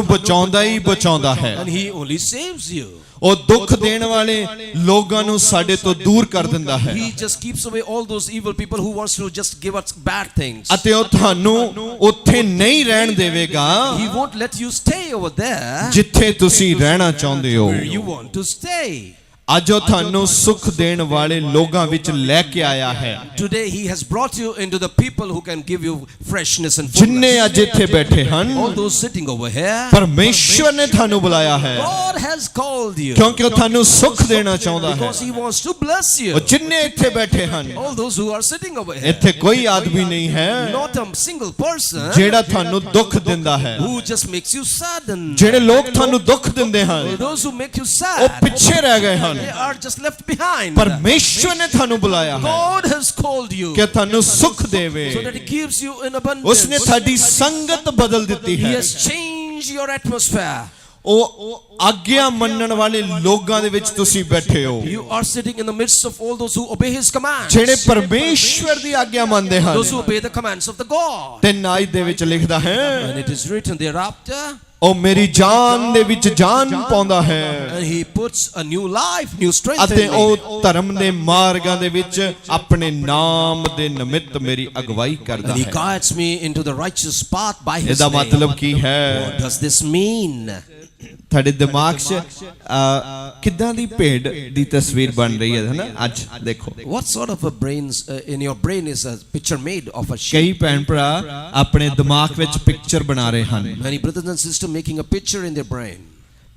ਬਚਾਉਂਦਾ ਹੀ ਬਚਾਉਂਦਾ ਹੈ। And he only saves you. ਉਹ ਦੁੱਖ ਦੇਣ ਵਾਲੇ ਲੋਕਾਂ ਨੂੰ ਸਾਡੇ ਤੋਂ ਦੂਰ ਕਰ ਦਿੰਦਾ ਹੈ। He just keeps away all those evil people who wants to just give us bad things. ਅਤੇ ਉਹ ਤੁਹਾਨੂੰ ਉੱਥੇ ਨਹੀਂ ਰਹਿਣ ਦੇਵੇਗਾ He won't let you stay over there ਜਿੱਥੇ ਤੁਸੀਂ ਰਹਿਣਾ ਚਾਹੁੰਦੇ ਹੋ। where you want to stay. ਅੱਜ ਉਹ ਤੁਹਾਨੂੰ ਸੁੱਖ ਦੇਣ ਵਾਲੇ ਲੋਕਾਂ ਵਿੱਚ ਲੈ ਕੇ ਆਇਆ ਹੈ। Today he has brought you into the people who can give you freshness and ਜਿੰਨੇ fullness. ਅੱਜ ਇੱਥੇ ਬੈਠੇ ਹਨ All those sitting over here, ਪਰਮੇਸ਼ਵਰ ਨੇ ਤੁਹਾਨੂੰ ਬੁਲਾਇਆ ਹੈ God has called you ਕਿਉਂਕਿ ਉਹ ਤੁਹਾਨੂੰ ਸੁੱਖ ਦੇਣਾ ਚਾਹੁੰਦਾ ਹੈ। because he wants to bless you. ਉਹ ਜਿੰਨੇ ਇੱਥੇ ਬੈਠੇ ਹਨ All those who are sitting over here, ਇੱਥੇ ਕੋਈ ਆਦਮੀ ਨਹੀਂ ਹੈ not a single person ਜਿਹੜਾ ਤੁਹਾਨੂੰ ਦੁੱਖ ਦਿੰਦਾ ਹੈ। who just makes you sadden. ਜਿਹੜੇ ਲੋਕ ਤੁਹਾਨੂੰ ਦੁੱਖ ਦਿੰਦੇ ਹਨ Those who make you ਉਹ sad, ਪਿੱਛੇ ਰਹਿ ਗਏ ਹਨ। they are just left behind. ਪਰਮੇਸ਼ਵਰ ਨੇ ਤੁਹਾਨੂੰ ਬੁਲਾਇਆ ਹੈ God has called you ਕਿ ਤੁਹਾਨੂੰ ਸੁੱਖ ਦੇਵੇ। so that he gives you in abundance. ਉਸਨੇ ਤੁਹਾਡੀ ਸੰਗਤ ਬਦਲ ਦਿੱਤੀ He ਹੈ। has changed your atmosphere. ਉਹ ਆਗਿਆ ਮੰਨਣ ਵਾਲੇ ਲੋਕਾਂ ਦੇ ਵਿੱਚ ਤੁਸੀਂ ਬੈਠੇ ਹੋ You are sitting in the midst of all those who obey his commands. ਜਿਹੜੇ ਪਰਮੇਸ਼ਵਰ ਦੀ ਆਗਿਆ ਮੰਨਦੇ ਹਨ। Those who obey the commands of the God. ਤੇ ਨਾਈ ਦੇ ਵਿੱਚ ਲਿਖਦਾ ਹੈ And it is written thereafter, ਉਹ ਮੇਰੀ ਜਾਨ ਦੇ ਵਿੱਚ ਜਾਨ ਪਾਉਂਦਾ ਹੈ and he puts a new life, new strength ਅਤੇ in me. ਉਹ ਧਰਮ ਦੇ ਮਾਰਗਾਂ ਦੇ ਵਿੱਚ ਆਪਣੇ ਨਾਮ ਦੇ ਨਿਮਿਤ ਮੇਰੀ ਅਗਵਾਈ ਕਰਦਾ And he ਹੈ। guides me into the righteous path by his ਇਹਦਾ name. ਮਤਲਬ ਕੀ What ਹੈ? does this mean? ਤੁਹਾਡੇ ਦਿਮਾਗ 'ਚ ਕਿੱਦਾਂ ਦੀ ਭੇਡ ਦੀ ਤਸਵੀਰ ਬਣ ਰਹੀ ਹੈ ਨਾ ਅੱਜ ਦੇਖੋ। What sort of a brains in your brain is a picture made of a sheep? ਕਈ ਭੈਣ ਭਰਾ ਆਪਣੇ ਦਿਮਾਗ ਵਿੱਚ ਪਿਕਚਰ ਬਣਾ ਰਹੇ ਹਨ Many brothers and sisters making a picture in their brain.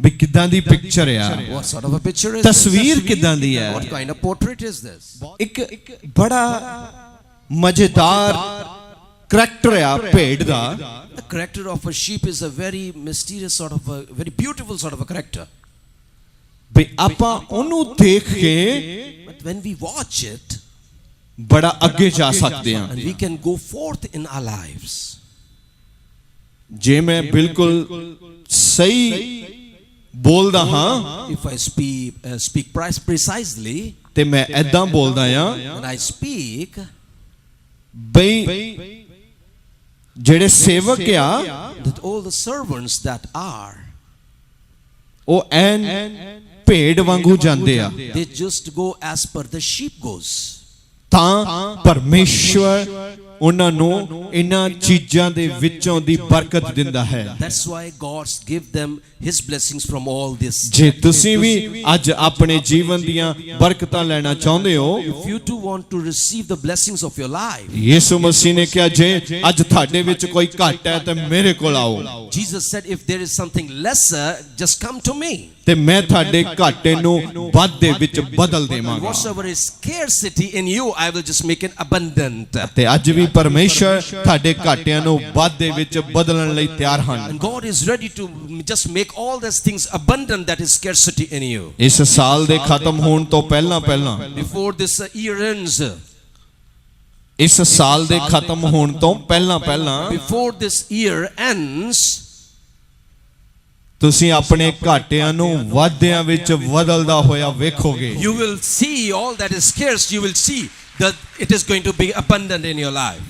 ਵੀ ਕਿੱਦਾਂ ਦੀ ਪਿਕਚਰ ਆ, What sort of a picture is ਤਸਵੀਰ ਕਿੱਦਾਂ ਦੀ ਹੈ। What kind of portrait is this? ਇੱਕ ਬੜਾ ਮਜ਼ੇਦਾਰ ਕਰੈਕਟਰ ਆ ਭੇਡ ਦਾ। The character of a sheep is a very mysterious sort of a very beautiful sort of a character. ਵੀ ਆਪਾਂ ਉਹਨੂੰ ਦੇਖ ਕੇ But when we watch it, ਬੜਾ ਅੱਗੇ ਜਾ ਸਕਦੇ ਹਾਂ। and we can go forth in our lives. ਜੇ ਮੈਂ ਬਿਲਕੁਲ ਸਹੀ ਬੋਲਦਾ ਹਾਂ If I speak precisely, ਤੇ ਮੈਂ ਐਦਾਂ ਬੋਲਦਾ ਆ and I speak, ਬਈ ਜਿਹੜੇ ਸੇਵਕ ਆ that all the servants that are, ਉਹ ਐਨ ਭੇਡ ਵਾਂਗੂ ਜਾਂਦੇ ਆ। they just go as per the sheep goes. ਤਾਂ ਪਰਮੇਸ਼ਵਰ ਉਹਨਾਂ ਨੂੰ ਇਹਨਾਂ ਚੀਜ਼ਾਂ ਦੇ ਵਿੱਚੋਂ ਦੀ ਬਰਕਤ ਦਿੰਦਾ ਹੈ। That's why God give them his blessings from all this. ਜੇ ਤੁਸੀਂ ਵੀ ਅੱਜ ਆਪਣੇ ਜੀਵਨ ਦੀਆਂ ਬਰਕਤਾਂ ਲੈਣਾ ਚਾਹੁੰਦੇ ਹੋ, If you too want to receive the blessings of your life, ਯਿਸੂ ਮਸੀਹ ਨੇ ਕਿਹਾ ਜੇ ਅੱਜ ਤੁਹਾਡੇ ਵਿੱਚ ਕੋਈ ਘਾਟ ਹੈ ਤਾਂ ਮੇਰੇ ਕੋਲ ਆਓ Jesus said, if there is something lesser, just come to me. ਤੇ ਮੈਂ ਤੁਹਾਡੇ ਘਾਟੇ ਨੂੰ ਵੱਧ ਦੇ ਵਿੱਚ ਬਦਲ ਦੇਵਾਂਗਾ। Whatsoever is scarcity in you, I will just make it abundant. ਤੇ ਅੱਜ ਵੀ ਪਰਮੇਸ਼ਰ ਤੁਹਾਡੇ ਘਾਟਿਆਂ ਨੂੰ ਵੱਧ ਦੇ ਵਿੱਚ ਬਦਲਣ ਲਈ ਤਿਆਰ ਹਨ। And God is ready to just make all these things abundant that is scarcity in you. ਇਸ ਸਾਲ ਦੇ ਖਤਮ ਹੋਣ ਤੋਂ ਪਹਿਲਾਂ Before this year ends, ਇਸ ਸਾਲ ਦੇ ਖਤਮ ਹੋਣ ਤੋਂ ਪਹਿਲਾਂ before this year ends, ਤੁਸੀਂ ਆਪਣੇ ਘਾਟਿਆਂ ਨੂੰ ਵਾਧਿਆਂ ਵਿੱਚ ਬਦਲਦਾ ਹੋਇਆ ਵੇਖੋਗੇ। you will see all that is scarce, you will see that it is going to be abundant in your life.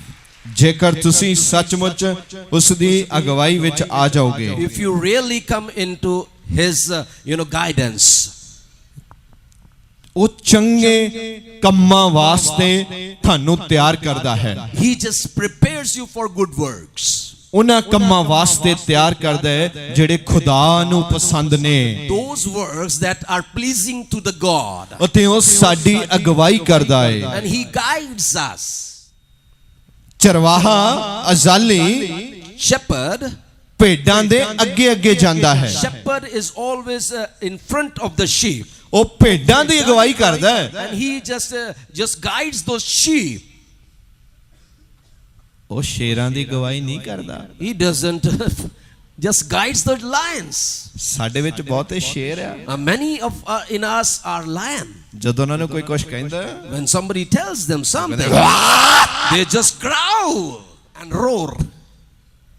ਜੇਕਰ ਤੁਸੀਂ ਸੱਚਮੁੱਚ ਉਸ ਦੀ ਅਗਵਾਈ ਵਿੱਚ ਆ ਜਾਓਗੇ, If you really come into his guidance, ਉਹ ਚੰਗੇ ਕੰਮਾਂ ਵਾਸਤੇ ਤੁਹਾਨੂੰ ਤਿਆਰ ਕਰਦਾ ਹੈ। he just prepares you for good works. ਉਹਨਾਂ ਕੰਮਾਂ ਵਾਸਤੇ ਤਿਆਰ ਕਰਦਾ ਹੈ ਜਿਹੜੇ ਖੁਦਾ ਨੂੰ ਪਸੰਦ ਨੇ। Those works that are pleasing to the God. ਅਤੇ ਉਹ ਸਾਡੀ ਅਗਵਾਈ ਕਰਦਾ ਹੈ। And he guides us. ਚਰਵਾਹਾ ਅਜ਼ਾਲੀ Shepherd, ਭੇਡਾਂ ਦੇ ਅੱਗੇ ਅੱਗੇ ਜਾਂਦਾ ਹੈ। shepherd is always in front of the sheep. ਉਹ ਭੇਡਾਂ ਦੀ ਅਗਵਾਈ ਕਰਦਾ ਹੈ। And he just guides those sheep. ਉਹ ਸ਼ੇਰਾਂ ਦੀ ਅਗਵਾਈ ਨਹੀਂ ਕਰਦਾ। He doesn't just guides the lions. ਸਾਡੇ ਵਿੱਚ ਬਹੁਤੇ ਸ਼ੇਰ ਆ। Many of in us are lion. ਜਦੋਂ ਉਹਨਾਂ ਨੂੰ ਕੋਈ ਕੁਝ ਕਹਿੰਦਾ, When somebody tells them something, they just growl and roar.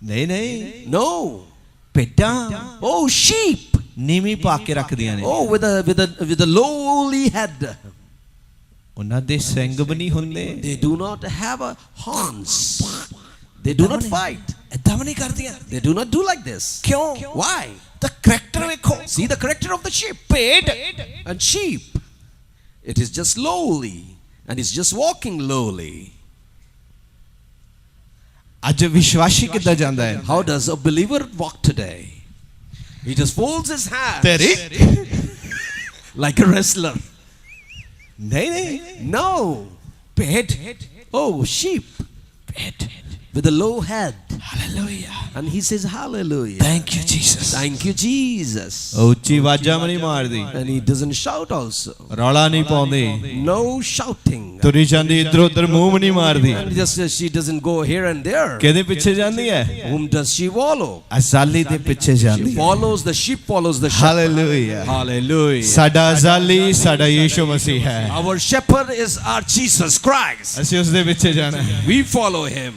ਨਹੀਂ No. ਭੇਡਾਂ Oh, sheep. ਨੀਵੀਂ ਪਾ ਕੇ ਰੱਖਦੀਆਂ ਨੇ। Oh, with a lowly head. ਉਹਨਾਂ ਦੇ ਸਿੰਗ ਵੀ ਨਹੀਂ ਹੁੰਦੇ। They do not have horns. They do not fight. ਇਦਾਂ ਵੀ ਨਹੀਂ ਕਰਦੀਆਂ They do not do like this. ਕਿਉਂ Why? ਤਾਂ ਕਰੈਕਟਰ ਵੇਖੋ See the character of the sheep. ਭੇਡ And sheep, it is just lowly, and it's just walking lowly. ਅੱਜ ਵਿਸ਼ਵਾਸੀ ਕਿੱਦਾਂ ਜਾਂਦਾ ਹੈ How does a believer walk today? He just folds his hands ਤੇਰੀ like a wrestler. ਨਹੀਂ ਨਹੀਂ No. ਭੇਡ Oh, sheep ਭੇਡ with a low head. Hallelujah And he says, Hallelujah. Thank you Jesus Thank you, Jesus. ਉੱਚੀ ਆਵਾਜ਼ਾਂ ਵੀ ਨਹੀਂ ਮਾਰਦੀ And he doesn't shout also. ਰੌਲਾ ਨਹੀਂ ਪਾਉਂਦੀ No shouting. ਤੁਰੀ ਜਾਂਦੀ ਇਧਰ ਉਧਰ ਮੂੰਹ ਵੀ ਨਹੀਂ ਮਾਰਦੀ And just she doesn't go here and there. ਕਿਹਦੇ ਪਿੱਛੇ ਜਾਂਦੀ ਹੈ Whom does she follow? ਅਜ਼ਾਲੀ ਦੇ ਪਿੱਛੇ ਜਾਂਦੀ She ਹੈ follows the sheep, follows the shepherd. Hallelujah Hallelujah. ਸਾਡਾ ਅਜ਼ਾਲੀ ਸਾਡਾ ਯੀਸ਼ੂ ਮਸੀਹ ਹੈ Our shepherd is our Jesus Christ. ਅਸੀਂ ਉਸ ਦੇ ਪਿੱਛੇ ਜਾਣਾ ਹੈ We follow him.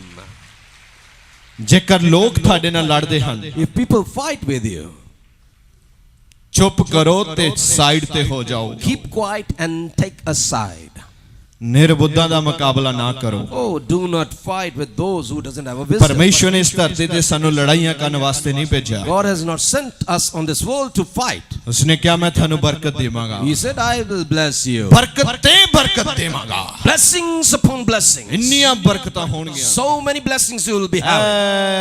ਜੇਕਰ ਲੋਕ ਤੁਹਾਡੇ ਨਾਲ ਲੜਦੇ ਹਨ If people fight with you, ਚੁੱਪ ਕਰੋ ਤੇ ਸਾਈਡ ਤੇ ਹੋ ਜਾਓ keep quiet and take a side. ਨਿਰਬੁੱਧਾਂ ਦਾ ਮੁਕਾਬਲਾ ਨਾ ਕਰੋ Oh, do not fight with those who doesn't have a wisdom. ਪਰਮੇਸ਼ਵਰ ਨੇ ਇਸ ਧਰਤੀ ਤੇ ਸਾਨੂੰ ਲੜਾਈਆਂ ਕਰਨ ਵਾਸਤੇ ਨਹੀਂ ਭੇਜਿਆ God has not sent us on this world to fight. ਉਸਨੇ ਕਿਹਾ ਮੈਂ ਤੁਹਾਨੂੰ ਬਰਕਤ ਦੇਵਾਂਗਾ He said, I will bless you. ਬਰਕਤ ਤੇ ਬਰਕਤ ਦੇਵਾਂਗਾ Blessings upon blessings. ਇੰਨੀਆਂ ਬਰਕਤਾਂ ਹੋਣਗੀਆਂ So many blessings you will be having.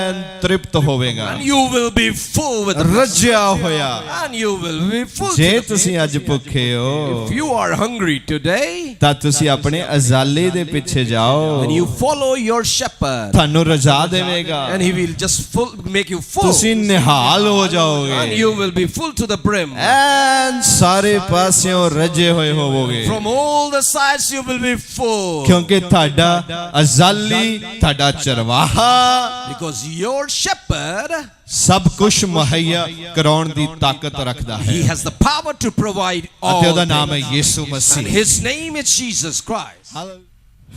ਐਨ ਤ੍ਰਿਪਤ ਹੋਵੇਗਾ And you will be full with the ਰੱਜਿਆ ਹੋਇਆ And you will be full. ਜੇ to the ਤੁਸੀਂ ਅੱਜ ਭੁੱਖੇ ਹੋ If you are hungry today, ਤਾਂ ਤੁਸੀਂ ਆਪਣੇ ਅਜ਼ਾਲੇ ਦੇ ਪਿੱਛੇ ਜਾਓ and you follow your shepherd, ਤੁਹਾਨੂੰ ਰਜ਼ਾ ਦੇਵੇਗਾ and he will just make you full. ਤੁਸੀਂ ਨਿਹਾਲ ਹੋ And ਜਾਓਗੇ you will be full to the brim. ਐਨ ਸਾਰੇ ਪਾਸਿਓਂ ਰੱਜੇ ਹੋਏ ਹੋਵੋਗੇ From all the sides you will be full. ਕਿਉਂਕਿ ਤੁਹਾਡਾ ਅਜ਼ਾਲੀ ਤੁਹਾਡਾ ਚਰਵਾਹਾ Because your shepherd, ਸਭ ਕੁਝ ਮੁਹੱਈਆ ਕਰਾਉਣ ਦੀ ਤਾਕਤ ਰੱਖਦਾ ਹੈ he has the power to provide all ਅਤੇ ਉਹਦਾ ਨਾਮ ਹੈ things. ਯਿਸੂ And Masih his name is Jesus Christ.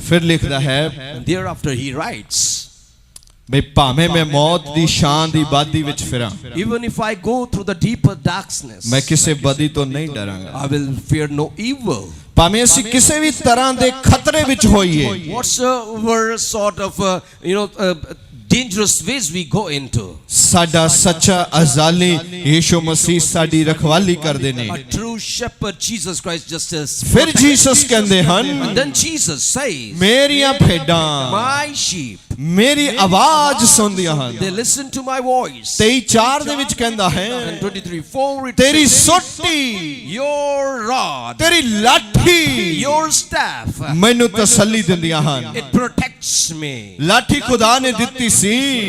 ਫਿਰ ਲਿਖਦਾ ਹੈ And thereafter he writes, ਬਈ ਭਾਵੇਂ ਮੈਂ ਮੌਤ ਦੀ ਸ਼ਾਨ ਦੀ ਬਾਦੀ ਵਿੱਚ ਫਿਰਾਂ even if I go through the deeper darkness, ਮੈਂ ਕਿਸੇ ਬਦੀ ਤੋਂ ਨਹੀਂ ਡਰਾਂਗਾ I will fear no evil. ਭਾਵੇਂ ਅਸੀਂ ਕਿਸੇ ਵੀ ਤਰ੍ਹਾਂ ਦੇ ਖਤਰੇ ਵਿੱਚ ਹੋਈਏ Whatsoever sort of dangerous ways we go into, ਸਾਡਾ ਸੱਚਾ ਅਜ਼ਾਲੀ ਯੀਸ਼ੂ ਮਸੀਹ ਸਾਡੀ ਰਖਵਾਲੀ ਕਰਦੇ ਨੇ a true shepherd Jesus Christ just as. ਫਿਰ ਜੀਸਸ ਕਹਿੰਦੇ ਹਨ And then Jesus says, ਮੇਰੀਆਂ ਭੇਡਾਂ my sheep, ਮੇਰੀ ਆਵਾਜ਼ ਸੁਣਦੀਆਂ ਹਨ they listen to my voice. 23:4 ਦੇ ਵਿੱਚ ਕਹਿੰਦਾ ਹੈ And 23:4 it ਤੇਰੀ says, ਸੋਟੀ your rod, ਤੇਰੀ ਲਾਠੀ your staff, ਮੈਨੂੰ ਤਸੱਲੀ ਦਿੰਦੀਆਂ ਹਨ it protects me. ਲਾਠੀ ਖੁਦਾ ਨੇ ਦਿੱਤੀ ਸੀ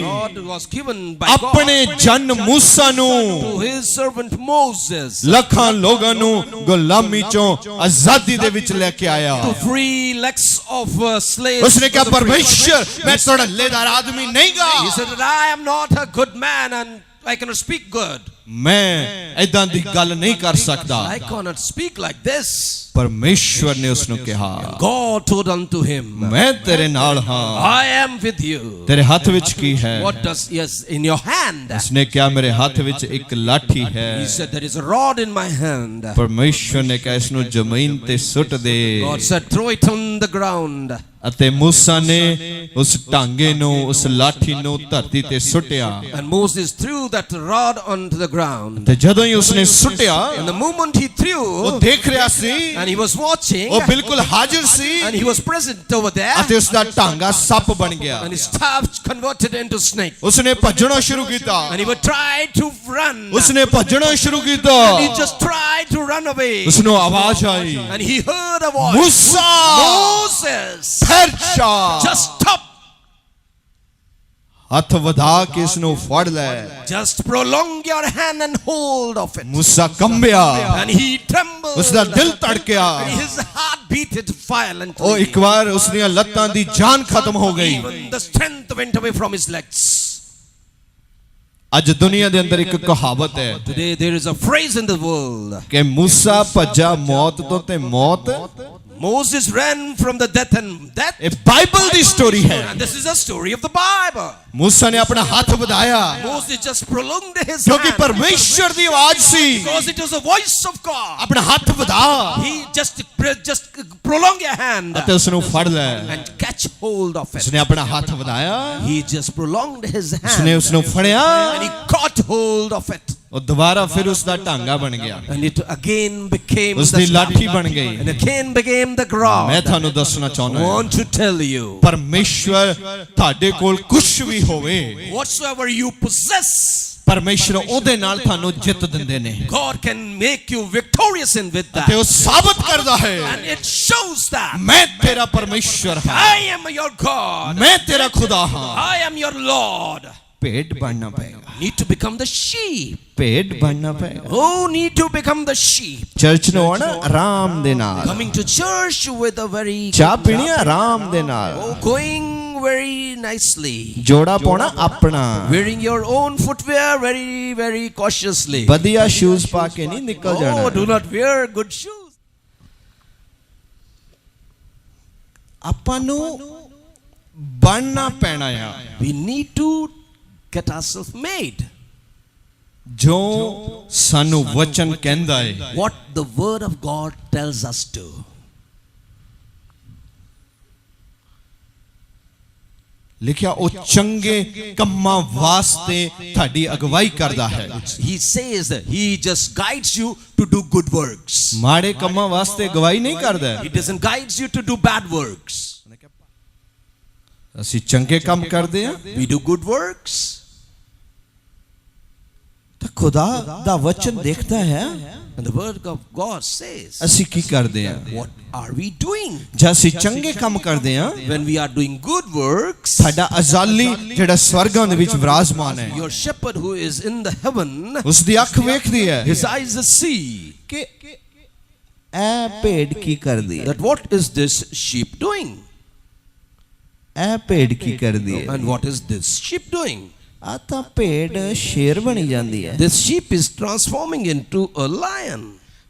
God was given by God ਆਪਣੇ ਜਨ ਮੂਸਾ ਨੂੰ to his servant Moses ਲੱਖਾਂ ਲੋਕਾਂ ਨੂੰ ਗੁਲਾਮੀ ਚੋਂ ਆਜ਼ਾਦੀ ਦੇ ਵਿੱਚ ਲੈ ਕੇ ਆਇਆ to free lakhs of slaves. ਉਸਨੇ ਕਿਹਾ from the free ਪਰਮੇਸ਼ਰ bondage. ਮੈਂ ਧੜੱਲੇਦਾਰ ਆਦਮੀ ਨਹੀਂਗਾ He said that I am not a good man and I cannot speak good. ਮੈਂ ਏਦਾਂ ਦੀ ਗੱਲ ਨਹੀਂ ਕਰ ਸਕਦਾ I cannot speak like this. ਪਰਮੇਸ਼ਵਰ ਨੇ ਉਸ ਨੂੰ ਕਿਹਾ God told unto him, ਮੈਂ ਤੇਰੇ ਨਾਲ ਹਾਂ I am with you. ਤੇਰੇ ਹੱਥ ਵਿੱਚ ਕੀ ਹੈ What does he has in your hand? ਉਸਨੇ ਕਿਹਾ ਮੇਰੇ ਹੱਥ ਵਿੱਚ ਇੱਕ ਲਾਠੀ ਹੈ He said there is a rod in my hand. ਪਰਮੇਸ਼ਵਰ ਨੇ ਕਿਹਾ ਇਸ ਨੂੰ ਜ਼ਮੀਨ ਤੇ ਸੁੱਟ ਦੇ God said throw it on the ground. ਅਤੇ ਮੂਸਾ ਨੇ ਉਸ ਢਾਂਗੇ ਨੂੰ ਉਸ ਲਾਠੀ ਨੂੰ ਧਰਤੀ ਤੇ ਸੁੱਟਿਆ And Moses threw that rod onto the ground. ਤੇ ਜਦੋਂ ਹੀ ਉਸਨੇ ਸੁੱਟਿਆ And the moment he ਉਹ threw, ਦੇਖ ਰਿਹਾ ਸੀ and he was watching, ਉਹ ਬਿਲਕੁਲ ਹਾਜ਼ਰ ਸੀ and he was present over there, ਅਤੇ ਉਸ ਦਾ ਢਾਂਗਾ ਸੱਪ ਬਣ ਗਿਆ and his staff converted into snake. ਉਸਨੇ ਭੱਜਣਾ ਸ਼ੁਰੂ ਕੀਤਾ And he would try to run. ਉਸਨੇ ਭੱਜਣਾ ਸ਼ੁਰੂ ਕੀਤਾ And he just tried to run away. ਉਸਨੂੰ ਆਵਾਜ਼ ਆਈ And he heard a voice. Moosa Moses, ਠਹਿਰ ਜਾ just stop. ਹੱਥ ਵਧਾ ਕੇ ਇਸ ਨੂੰ ਫੜ ਲੈ Just prolong your hand and hold of it. Moosa ਕੰਬਿਆ And he trembled. ਉਸ ਦਾ ਦਿਲ ਧੜਕਿਆ And his heart beat violently. ਉਹ ਇੱਕ ਵਾਰ ਉਸ ਦੀਆਂ ਲੱਤਾਂ ਦੀ ਜਾਨ ਖਤਮ ਹੋ ਗਈ Even the strength went away from his legs. ਅੱਜ ਦੁਨੀਆ ਦੇ ਅੰਦਰ ਇੱਕ ਕਹਾਵਤ ਹੈ Today there is a phrase in the world. ਕਿ ਮੂਸਾ ਭੱਜਾ ਮੌਤ ਤੋਂ ਤੇ ਮੌਤ Moses ran from the death and death. ਇਹ ਬਾਈਬਲ ਦੀ ਸਟੋਰੀ ਹੈ। And this is a story of the Bible. मूसा ने अपना हाथ ਵਧਾਇਆ Moses just prolonged his ਕਿਉਂਕਿ hand. ਪਰਮੇਸ਼ਵਰ ਦੀ ਆਵਾਜ਼ ਸੀ। Because it was the voice of God. ਆਪਣਾ ਹੱਥ ਵਧਾ He just prolong your hand ਅਤੇ ਉਸ ਨੂੰ ਫੜ ਲੈ। and catch hold of it. ਉਸਨੇ ਆਪਣਾ ਹੱਥ ਵਧਾਇਆ, He just prolonged his ਉਸਨੇ hand ਉਸ ਨੂੰ ਫੜਿਆ, and he caught hold of it. ਉਹ ਦੁਬਾਰਾ ਫਿਰ ਉਸ ਦਾ ਢਾਂਗਾ ਬਣ ਗਿਆ, And it again became ਉਸ ਦੀ ਲਾਠੀ ਬਣ ਗਈ। and again became the ground. ਮੈਂ ਤੁਹਾਨੂੰ ਦੱਸਣਾ I ਚਾਹੁੰਦਾ want to tell you, ਪਰਮੇਸ਼ਵਰ ਤੁਹਾਡੇ ਕੋਲ ਕੁਝ ਵੀ ਹੋਵੇ, whatsoever you possess, ਪਰਮੇਸ਼ਵਰ ਉਹਦੇ ਨਾਲ ਤੁਹਾਨੂੰ ਜਿੱਤ ਦਿੰਦੇ ਨੇ God can make you victorious in with ਤੇ that. ਉਹ ਸਾਬਤ ਕਰਦਾ ਹੈ And it shows that ਮੈਂ ਤੇਰਾ ਪਰਮੇਸ਼ਵਰ ਹਾਂ, I am your God. ਮੈਂ ਤੇਰਾ ਖੁਦਾ ਹਾਂ। I am your Lord. ਭੇਡ ਬਣਨਾ ਪਏਗਾ, Need to become the sheep. ਭੇਡ ਬਣਨਾ ਪਏਗਾ। Oh, need to become the sheep. Church ਨੂੰ ਆਉਣਾ ਆਰਾਮ ਦੇ ਨਾਲ, Coming to church with a very ਚਾਹ ਪੀਣੀ ਆਰਾਮ ਦੇ ਨਾਲ, oh, going very nicely. ਜੋੜਾ ਪਾਉਣਾ ਆਪਣਾ, Wearing your own footwear very, very cautiously. ਵਧੀਆ ਸ਼ੂਜ਼ ਪਾ ਕੇ ਨਹੀਂ ਨਿਕਲ Oh, ਜਾਣਾ। do not wear good shoes. ਆਪਾਂ ਨੂੰ ਬਣਨਾ ਪੈਣਾ ਆ We need to get ourselves made. ਜੋ ਸਾਨੂੰ ਵਚਨ ਕਹਿੰਦਾ ਹੈ। What the word of God tells us to. ਲਿਖਿਆ ਉਹ ਚੰਗੇ ਕੰਮਾਂ ਵਾਸਤੇ ਤੁਹਾਡੀ ਅਗਵਾਈ ਕਰਦਾ ਹੈ। He says that he just guides you to do good works. ਮਾੜੇ ਕੰਮਾਂ ਵਾਸਤੇ ਅਗਵਾਈ ਨਹੀਂ ਕਰਦਾ। He doesn't guide you to do bad works. ਅਸੀਂ ਚੰਗੇ ਕੰਮ ਕਰਦੇ ਹਾਂ We do good works. ਤਾਂ ਖੁਦਾ ਦਾ ਵਚਨ ਦੇਖਦਾ ਹੈ And the word of God says, ਅਸੀਂ ਕੀ ਕਰਦੇ ਹਾਂ। what are we doing? ਜੇ ਅਸੀਂ ਚੰਗੇ ਕੰਮ ਕਰਦੇ ਹਾਂ, When we are doing good works, ਸਾਡਾ ਅਜ਼ਾਲੀ ਜਿਹੜਾ ਸਵਰਗਾਂ ਦੇ ਵਿੱਚ ਵਿਰਾਜਮਾਨ ਹੈ, your shepherd who is in the heaven, ਉਸ ਦੀ ਅੱਖ ਵੇਖਦੀ ਹੈ his eyes see ਕਿ ਇਹ ਭੇਡ ਕੀ ਕਰਦੀ ਹੈ, that what is this sheep doing? ਇਹ ਭੇਡ ਕੀ ਕਰਦੀ ਹੈ। And what is this sheep doing? ਆ ਤਾਂ ਭੇਡ ਸ਼ੇਰ ਬਣੀ ਜਾਂਦੀ ਹੈ। This sheep is transforming into a lion.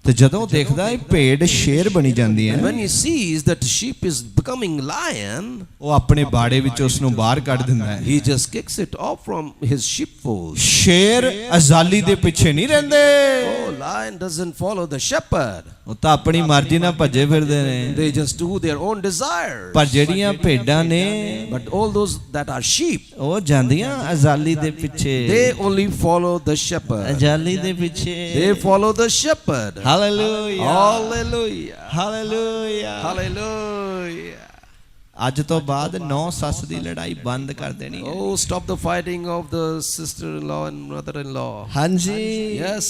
ਤੇ ਜਦੋਂ ਦੇਖਦਾ ਹੈ ਭੇਡ ਸ਼ੇਰ ਬਣੀ ਜਾਂਦੀ And ਹੈ, when he sees that the sheep is becoming lion, ਉਹ ਆਪਣੇ ਬਾੜੇ ਵਿੱਚ ਉਸ ਨੂੰ ਬਾਹਰ ਕੱਢ ਦਿੰਦਾ ਹੈ। he just kicks it off from his sheepfold. ਸ਼ੇਰ ਅਜ਼ਾਲੀ ਦੇ ਪਿੱਛੇ ਨਹੀਂ ਰਹਿੰਦੇ, Oh, lion doesn't follow the shepherd. ਉਹ ਤਾਂ ਆਪਣੀ ਮਰਜ਼ੀ ਨਾਲ ਭੱਜੇ ਫਿਰਦੇ ਨੇ। They just do their own desires. ਪਰ ਜਿਹੜੀਆਂ ਭੇਡਾਂ ਨੇ But all those that are sheep, ਉਹ ਜਾਂਦੀਆਂ ਅਜ਼ਾਲੀ ਦੇ ਪਿੱਛੇ, they only follow the shepherd. ਅਜ਼ਾਲੀ ਦੇ ਪਿੱਛੇ। They follow the shepherd. Hallelujah, Hallelujah. Hallelujah. Hallelujah. ਅੱਜ ਤੋਂ ਬਾਅਦ ਨੌ ਸੱਸ ਦੀ ਲੜਾਈ ਬੰਦ ਕਰ ਦੇਣੀ ਹੈ। Oh, stop the fighting of the sister-in-law and brother-in-law. ਹਾਂਜੀ, Yes.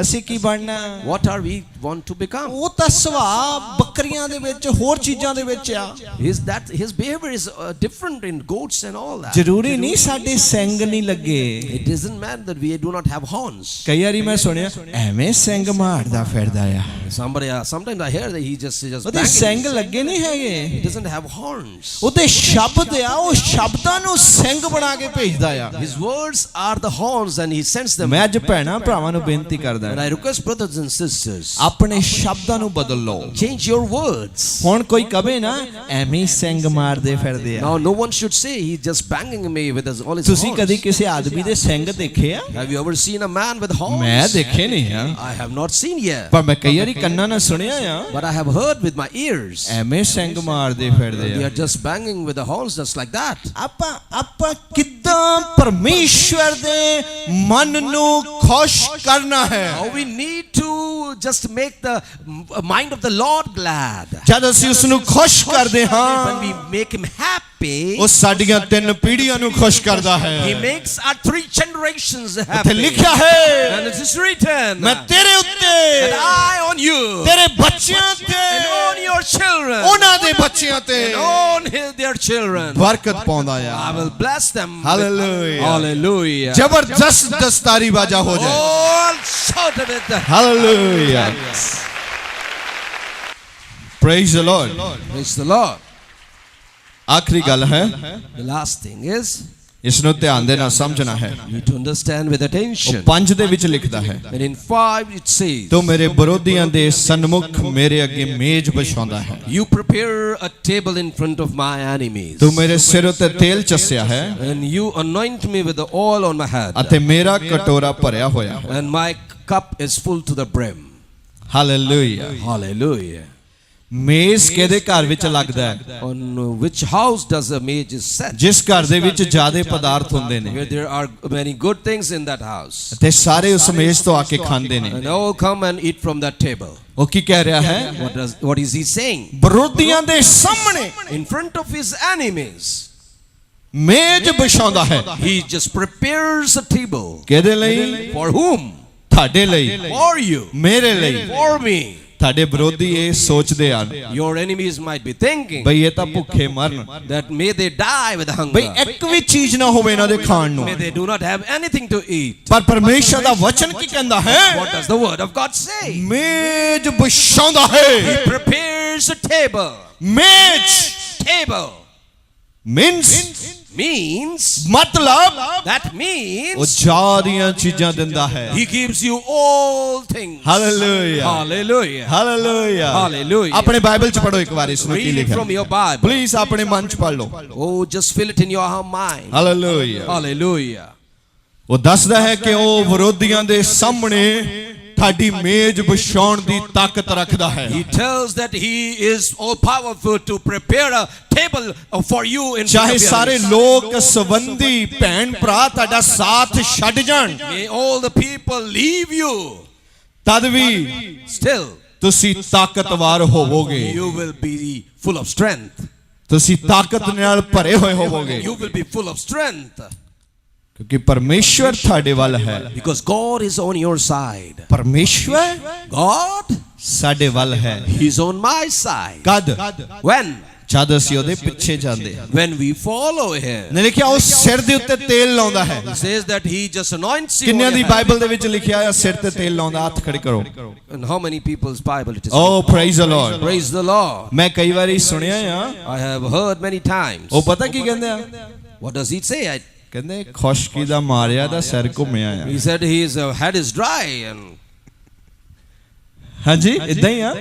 ਅਸੀਂ ਕੀ ਬਣਨਾ? What are we want to become? ਉਹ ਤਾਂ ਸੁਭਾਅ ਬੱਕਰੀਆਂ ਦੇ ਵਿੱਚ ਹੋਰ ਚੀਜ਼ਾਂ ਦੇ ਵਿੱਚ ਆ। His behavior is different in goats and all that. ਜ਼ਰੂਰੀ ਨਹੀਂ ਸਾਡੇ ਸਿੰਗ ਨਹੀਂ ਲੱਗੇ। It doesn't matter that we do not have horns. ਕਈ ਵਾਰੀ ਮੈਂ ਸੁਣਿਆ ਐਵੇਂ ਸਿੰਗ ਮਾਰਦਾ ਫਿਰਦਾ ਆ। Sometimes I hear that he just ਉਹਦੇ banging. ਸਿੰਗ ਲੱਗੇ ਨਹੀਂ ਹੈਗੇ, He doesn't have horns. ਉਹਦੇ ਸ਼ਬਦ ਆ, ਉਹ ਸ਼ਬਦਾਂ ਨੂੰ ਸਿੰਗ ਬਣਾ ਕੇ ਭੇਜਦਾ ਆ। His words are the horns and he sends them. ਮੈਂ ਅੱਜ ਭੈਣਾਂ ਭਰਾਵਾਂ ਨੂੰ ਬੇਨਤੀ ਕਰਦਾ, And I request brothers and sisters, ਆਪਣੇ ਸ਼ਬਦਾਂ ਨੂੰ ਬਦਲ ਲਓ। change your words. ਹੁਣ ਕੋਈ ਕਵੇ ਨਾ ਐਵੇਂ ਹੀ ਸਿੰਗ ਮਾਰਦੇ ਫਿਰਦੇ ਆ। Now no one should say he's just banging me with all his ਤੁਸੀਂ horns. ਕਦੀ ਕਿਸੇ ਆਦਮੀ ਦੇ ਸਿੰਗ ਦੇਖੇ ਆ? Have you ever seen a man with horns? ਮੈਂ ਦੇਖੇ ਨਹੀਂ ਆ, I have not seen yet. ਪਰ ਮੈਂ ਕਈ ਵਾਰੀ ਕੰਨਾਂ ਨਾਲ ਸੁਣਿਆ ਆ But I have heard with my ears. ਐਵੇਂ ਸਿੰਗ ਮਾਰਦੇ ਫਿਰਦੇ They ਆ। are just banging with the horns just like that. ਆਪਾਂ ਕਿੱਦਾਂ ਪਰਮੇਸ਼ਵਰ ਦੇ ਮਨ ਨੂੰ ਖੁਸ਼ ਕਰਨਾ ਹੈ? How we need to just make the mind of the Lord glad. ਜਦ ਅਸੀਂ ਉਸ ਨੂੰ ਖੁਸ਼ ਕਰਦੇ ਹਾਂ, When we make him happy, ਉਹ ਸਾਡੀਆਂ 3 ਪੀੜ੍ਹੀਆਂ ਨੂੰ ਖੁਸ਼ ਕਰਦਾ he ਹੈ। makes our 3 generations ਇੱਥੇ happy. ਲਿਖਿਆ ਹੈ, And it is written, ਮੈਂ ਤੇਰੇ ਉੱਤੇ, and I on you, ਤੇਰੇ ਬੱਚਿਆਂ ਤੇ, and on your children, ਉਹਨਾਂ ਦੇ ਬੱਚਿਆਂ ਤੇ and on their children. ਬਰਕਤ ਪਾਉਂਦਾ I ਆ। will bless them. Hallelujah. Hallelujah. ਜ਼ਬਰਦਸਤ ਦਸਤਾਰੀ ਬਾਜਾ ਹੋ ਜਾਏ। All shout of it. Hallelujah. Praise the Lord. Praise the Lord. ਆਖਰੀ ਗੱਲ ਹੈ, The last thing is, ਇਸ ਨੂੰ ਧਿਆਨ ਦੇ ਨਾਲ ਸਮਝਣਾ ਹੈ। You need to understand with ਉਹ attention. 5 ਦੇ ਵਿੱਚ ਲਿਖਦਾ ਹੈ, And in 5 it says, ਤੂੰ ਮੇਰੇ ਵਿਰੋਧੀਆਂ ਦੇ ਸਨਮੁਖ ਮੇਰੇ ਅੱਗੇ ਮੇਜ਼ ਵਿਛਾਉਂਦਾ ਹੈ। you prepare a table in front of my enemies. ਤੂੰ ਮੇਰੇ ਸਿਰ ਉੱਤੇ ਤੇਲ ਚੱਸਿਆ ਹੈ And you anoint me with the oil on my head. ਅਤੇ ਮੇਰਾ ਕਟੋਰਾ ਭਰਿਆ ਹੋਇਆ ਹੈ। And my cup is full to the brim. Hallelujah. Hallelujah. ਮੇਜ਼ ਕਿਹਦੇ ਘਰ ਵਿੱਚ ਲੱਗਦਾ ਹੈ? On which house does a maze is set? ਜਿਸ ਘਰ ਦੇ ਵਿੱਚ ਜ਼ਿਆਦੇ ਪਦਾਰਥ ਹੁੰਦੇ ਨੇ Where there are many good things in that house. ਤੇ ਸਾਰੇ ਉਸ ਮੇਜ਼ ਤੋਂ ਆ ਕੇ ਖਾਂਦੇ ਨੇ। And all come and eat from that table. ਉਹ ਕੀ ਕਹਿ ਰਿਹਾ ਹੈ? What is he saying? ਵਿਰੋਧੀਆਂ ਦੇ ਸਾਹਮਣੇ In front of his enemies, ਮੇਜ਼ ਵਿਛਾਉਂਦਾ ਹੈ। he just prepares a table. ਕਿਹਦੇ ਲਈ? For whom? ਤੁਹਾਡੇ ਲਈ, For you. ਮੇਰੇ ਲਈ। For me. ਤੁਹਾਡੇ ਵਿਰੋਧੀ ਇਹ ਸੋਚਦੇ ਹਨ Your enemies might be thinking ਬਈ ਇਹ ਤਾਂ ਭੁੱਖੇ ਮਰਨ, that may they die with hunger. ਬਈ ਇੱਕ ਵੀ ਚੀਜ਼ ਨਾ ਹੋਵੇ ਇਹਨਾਂ ਦੇ ਖਾਣ ਨੂੰ। May they do not have anything to eat. ਪਰ ਪਰਮੇਸ਼ਰ ਦਾ ਵਚਨ ਕੀ ਕਹਿੰਦਾ ਹੈ? What does the word of God say? ਮੇਜ਼ ਵਿਛਾਉਂਦਾ ਹੈ। He prepares a table. ਮੇਜ਼ Table means ਮਤਲਬ that ਉਹ means ਜ਼ਿਆਦੀਆਂ ਚੀਜ਼ਾਂ ਦਿੰਦਾ ਹੈ। he gives you all things. Hallelujah, Hallelujah. Hallelujah. Hallelujah. ਆਪਣੇ ਬਾਈਬਲ ਚ ਪੜੋ ਇੱਕ ਵਾਰ ਇਸ ਨੂੰ ਕੀ Read it ਲਿਖਿਆ। from your Bible. ਪਲੀਜ਼ ਆਪਣੇ ਮਨ ਚ ਪੜ ਲਓ। Oh, just fill it in your mind. Hallelujah. Hallelujah. ਉਹ ਦੱਸਦਾ ਹੈ ਕਿ ਉਹ ਵਿਰੋਧੀਆਂ ਦੇ ਸਾਹਮਣੇ ਤੁਹਾਡੀ ਮੇਜ਼ ਵਿਛਾਉਣ ਦੀ ਤਾਕਤ ਰੱਖਦਾ ਹੈ। He tells that he is all powerful to prepare a table for you in front ਚਾਹੇ of your ਸਾਰੇ enemies. ਲੋਕ ਸੰਬੰਧੀ ਭੈਣ ਭਰਾ ਤੁਹਾਡਾ ਸਾਥ ਛੱਡ ਜਾਣ, May all the people leave you. ਤਦ ਵੀ Still, ਤੁਸੀਂ ਤਾਕਤਵਰ ਹੋਵੋਗੇ। you will be full of strength. ਤੁਸੀਂ ਤਾਕਤ ਨਾਲ ਭਰੇ ਹੋਏ ਹੋਵੋਗੇ You will be full of strength. ਕਿਉਂਕਿ ਪਰਮੇਸ਼ਵਰ ਤੁਹਾਡੇ ਵੱਲ ਹੈ। Because God is on your side. ਪਰਮੇਸ਼ਵਰ God, ਸਾਡੇ ਵੱਲ ਹੈ। He's on my side. ਕਦ? When? ਜਦ ਅਸੀਂ ਉਹਦੇ ਪਿੱਛੇ ਜਾਂਦੇ ਹਾਂ। When we follow Him. ਨੇ ਲਿਖਿਆ ਉਹ ਸਿਰ ਦੇ ਉੱਤੇ ਤੇਲ ਲਾਉਂਦਾ ਹੈ। He says that He just anoints you. ਕਿੰਨਿਆਂ on the your head. Bible ਦੇ ਵਿੱਚ ਲਿਖਿਆ ਹੈ ਸਿਰ ਤੇ ਤੇਲ ਲਾਉਂਦਾ? ਹੱਥ ਖੜੇ ਕਰੋ। And how many people's Bible it is? Oh praise the Lord. Praise the Lord. ਮੈਂ ਕਈ ਵਾਰੀ ਸੁਣਿਆ ਆ, I have heard many times. ਉਹ ਪਤਾ ਕੀ ਕਹਿੰਦੇ ਆ? What does it say? ਕਹਿੰਦੇ ਖੁਸ਼ਕੀ ਦਾ ਮਾਰਿਆ ਦਾ ਸਿਰ ਘੁੰਮਿਆ ਆ। He said his head is dry and ਹਾਂਜੀ ਇਦਾਂ ਹੀ ਆ।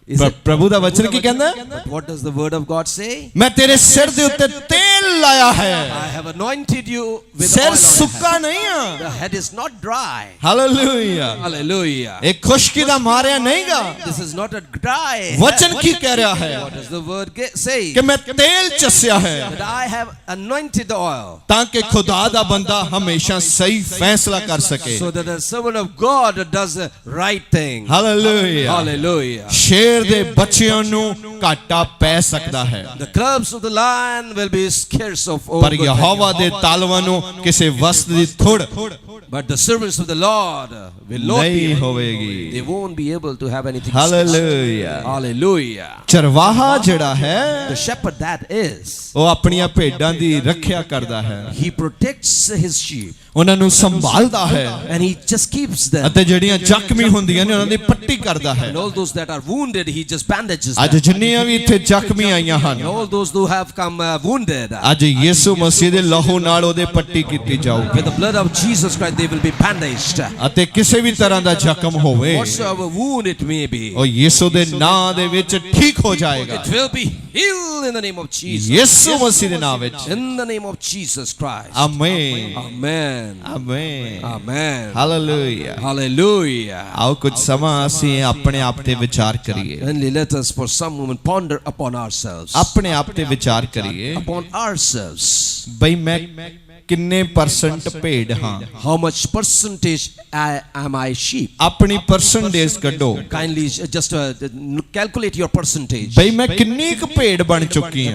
is it, ਪ੍ਰਭੂ ਦਾ ਵਚਨ ਕੀ ਕਹਿੰਦਾ? but what does the word of God say? ਮੈਂ ਤੇਰੇ ਸਿਰ ਦੇ ਉੱਤੇ ਤੇਲ ਲਾਇਆ ਹੈ। I have anointed you with ਸਿਰ oil on your ਸੁੱਕਾ head. ਨਹੀਂ ਆ। The head is not dry. Hallelujah. Hallelujah. ਇਹ ਖੁਸ਼ਕੀ ਦਾ ਮਾਰਿਆ ਨਹੀਂਗਾ। This is not a dry head. ਵਚਨ ਕੀ ਕਹਿ ਰਿਹਾ ਹੈ? What does the word say? ਕਿ ਮੈਂ ਤੇਲ ਚੱਸਿਆ ਹੈ That I have anointed the oil ਤਾਂ ਕਿ ਖੁਦਾ ਦਾ ਬੰਦਾ ਹਮੇਸ਼ਾ ਸਹੀ ਫੈਸਲਾ ਕਰ ਸਕੇ। so that the servant of God does the right thing. Hallelujah. Hallelujah. ਸ਼ੇਰ ਦੇ ਬੱਚਿਆਂ ਨੂੰ ਘਾਟਾ ਪੈ ਸਕਦਾ ਹੈ, The cubs of the lion will be scarce of all ਪਰ good ਯਹੋਵਾ ਦੇ ਤਾਲਵਾਂ ਨੂੰ ਕਿਸੇ ਵਸਤ ਦੀ ਥੁੜ things. But the servants of the Lord will not ਨਹੀਂ be. ਹੋਵੇਗੀ। They won't be able to have anything. Hallelujah. Hallelujah. ਚਰਵਾਹਾ ਜਿਹੜਾ ਹੈ The shepherd that is, ਉਹ ਆਪਣੀਆਂ ਭੇਡਾਂ ਦੀ ਰੱਖਿਆ ਕਰਦਾ ਹੈ, he protects his sheep ਉਹਨਾਂ ਨੂੰ ਸੰਭਾਲਦਾ ਹੈ and he just keeps them. ਅਤੇ ਜਿਹੜੀਆਂ ਜ਼ਖਮੀ ਹੁੰਦੀਆਂ ਨੇ ਉਹਨਾਂ ਦੀ ਪੱਟੀ ਕਰਦਾ ਹੈ। And all those that are wounded, he just bandages ਅੱਜ them. ਜਿੰਨੀਆਂ ਵੀ ਇੱਥੇ ਜ਼ਖਮੀ ਆਈਆਂ ਹਨ, And all those who have come wounded, ਅੱਜ ਯਿਸੂ ਮਸੀਹ ਦੇ ਲਹੂ ਨਾਲ ਉਹਦੇ ਪੱਟੀ ਕੀਤੀ ਜਾਊਗੀ। with the blood of Jesus Christ, they will be bandaged. ਅਤੇ ਕਿਸੇ ਵੀ ਤਰ੍ਹਾਂ ਦਾ ਜ਼ਖਮ ਹੋਵੇ Whatsoever wound it may be, ਉਹ ਯਿਸੂ ਦੇ ਨਾਂ ਦੇ ਵਿੱਚ ਠੀਕ ਹੋ ਜਾਏਗਾ। it will be healed in the name of Jesus. ਯਿਸੂ ਮਸੀਹ ਦੇ ਨਾਮ ਵਿੱਚ। In the name of Jesus Christ. Amen, Amen. Amen, Amen. Hallelujah. Hallelujah. ਆਓ ਕੁਝ ਸਮਾਂ ਅਸੀਂ ਆਪਣੇ ਆਪ ਤੇ ਵਿਚਾਰ ਕਰੀਏ। Only let us for some moment ponder upon ourselves. ਆਪਣੇ ਆਪ ਤੇ ਵਿਚਾਰ ਕਰੀਏ Upon ourselves. ਬਈ ਮੈਂ ਕਿੰਨੇ ਪਰਸੈਂਟ ਭੇਡ ਹਾਂ? How much percentage am I sheep? ਆਪਣੀ ਪਰਸੈਂਟੇਜ ਕੱਢੋ Kindly just calculate your percentage. ਬਈ ਮੈਂ ਕਿੰਨੀ ਕੁ ਭੇਡ ਬਣ ਚੁੱਕੀ ਹਾਂ।